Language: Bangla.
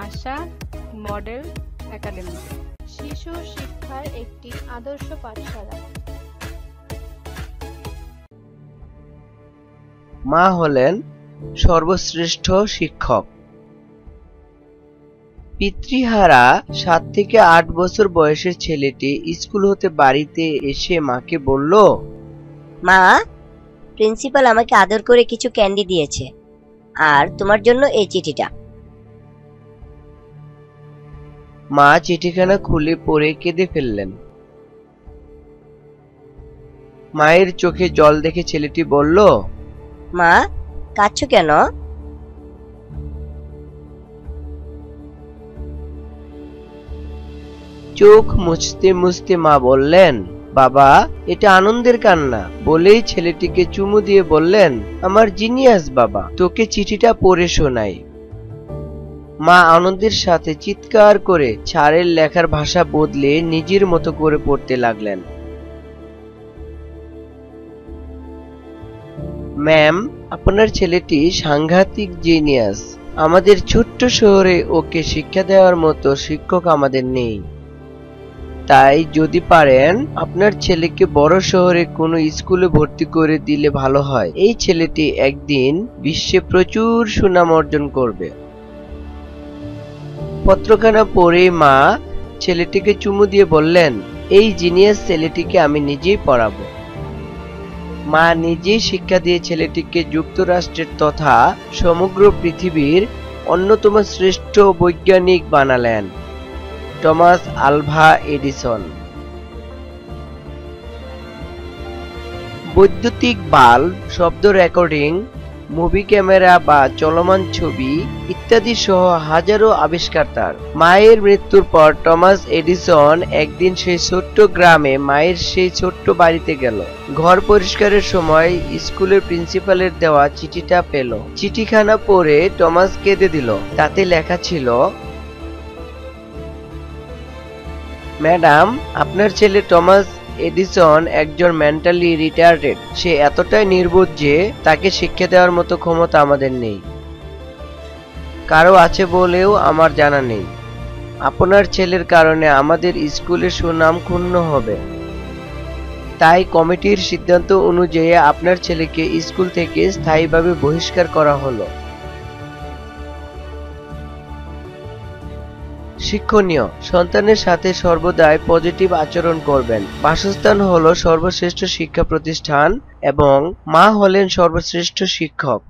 আশা মডেল একাডেমি শিশু শিক্ষার একটি আদর্শ পাঠশালা। মা হলেন সর্বশ্রেষ্ঠ শিক্ষক। পিতৃহারা 7 থেকে 8 বছর বয়সের ছেলেটি স্কুল হতে বাড়িতে এসে মাকে বলল, মা, প্রিন্সিপাল আমাকে আদর করে কিছু ক্যান্ডি দিয়েছে, আর তোমার জন্য এই চিঠিটা। মা চিঠিখানা খুলে পড়ে কেঁদে ফেললেন। মায়ের চোখে জল দেখে ছেলেটি বলল, মা, কাঁদছো কেন? চোখ মুছতে মুছতে মা বললেন, বাবা, এটা আনন্দের কান্না। বলেই ছেলেটিকে চুমু দিয়ে বললেন, আমার জিনিয়াস বাবা, তোকে চিঠিটা পড়ে শোনাই। মা আনন্দের সাথে চিৎকার করে স্যারের লেখার ভাষা বদলে নিজের মতো করে পড়তে লাগলেন। ম্যাম, আপনার ছেলেটি সাংঘাতিক জিনিয়াস। আমাদের ছোট্ট শহরে ওকে শিক্ষা দেওয়ার মতো শিক্ষক আমাদের নেই। তাই যদি পারেন আপনার ছেলেকে বড় শহরে কোনো স্কুলে ভর্তি করে দিলে ভালো হয়। এই ছেলেটি একদিন বিশ্বে প্রচুর সুনাম অর্জন করবে। পত্রখানা পড়ে মা ছেলেটিকে চুমু দিয়ে বললেন, এই জিনিয়াস ছেলেটিকে আমি নিজেই পড়াবো। মা নিজেই শিক্ষা দিয়ে ছেলেটিকে যুক্তরাষ্ট্রের তথা সমগ্র পৃথিবীর অন্যতম শ্রেষ্ঠ বৈজ্ঞানিক বানালেন, টমাস আলভা এডিসন। বৈদ্যুতিক বাল্ব, শব্দ রেকর্ডিং, মুভি ক্যামেরা বা চলমান ছবি ইত্যাদি সহ হাজারো আবিষ্কার তার। মায়ের মৃত্যুর পর টমাস এডিসন একদিন সেই ছোট্ট গ্রামে মায়ের সেই ছোট্ট বাড়িতে গেল। ঘর পরিষ্কারের সময় স্কুলের প্রিন্সিপালের দেওয়া চিঠিটা পেল। চিঠিখানা পড়ে টমাস কেঁদে দিল। তাতে লেখা ছিল, ম্যাডাম, আপনার ছেলে টমাস এডিসন একজন মেন্টালি রিটার্ডেড। সে এতটাই নির্বোধ যে তাকে শিক্ষা দেওয়ার মতো ক্ষমতা আমাদের নেই। কারো আছে বলেও আমার জানা নেই। আপনার ছেলের কারণে আমাদের স্কুলের সুনাম ক্ষুণ্ণ হবে। তাই কমিটির সিদ্ধান্ত অনুযায়ী আপনার ছেলেকে স্কুল থেকে স্থায়ীভাবে বহিষ্কার করা হলো। শিক্ষণীয়: সন্তানের সাথে সর্বদাই পজিটিভ আচরণ করবেন। বাসস্থান হলো সর্বশ্রেষ্ঠ শিক্ষা প্রতিষ্ঠান এবং মা হলেন সর্বশ্রেষ্ঠ শিক্ষক।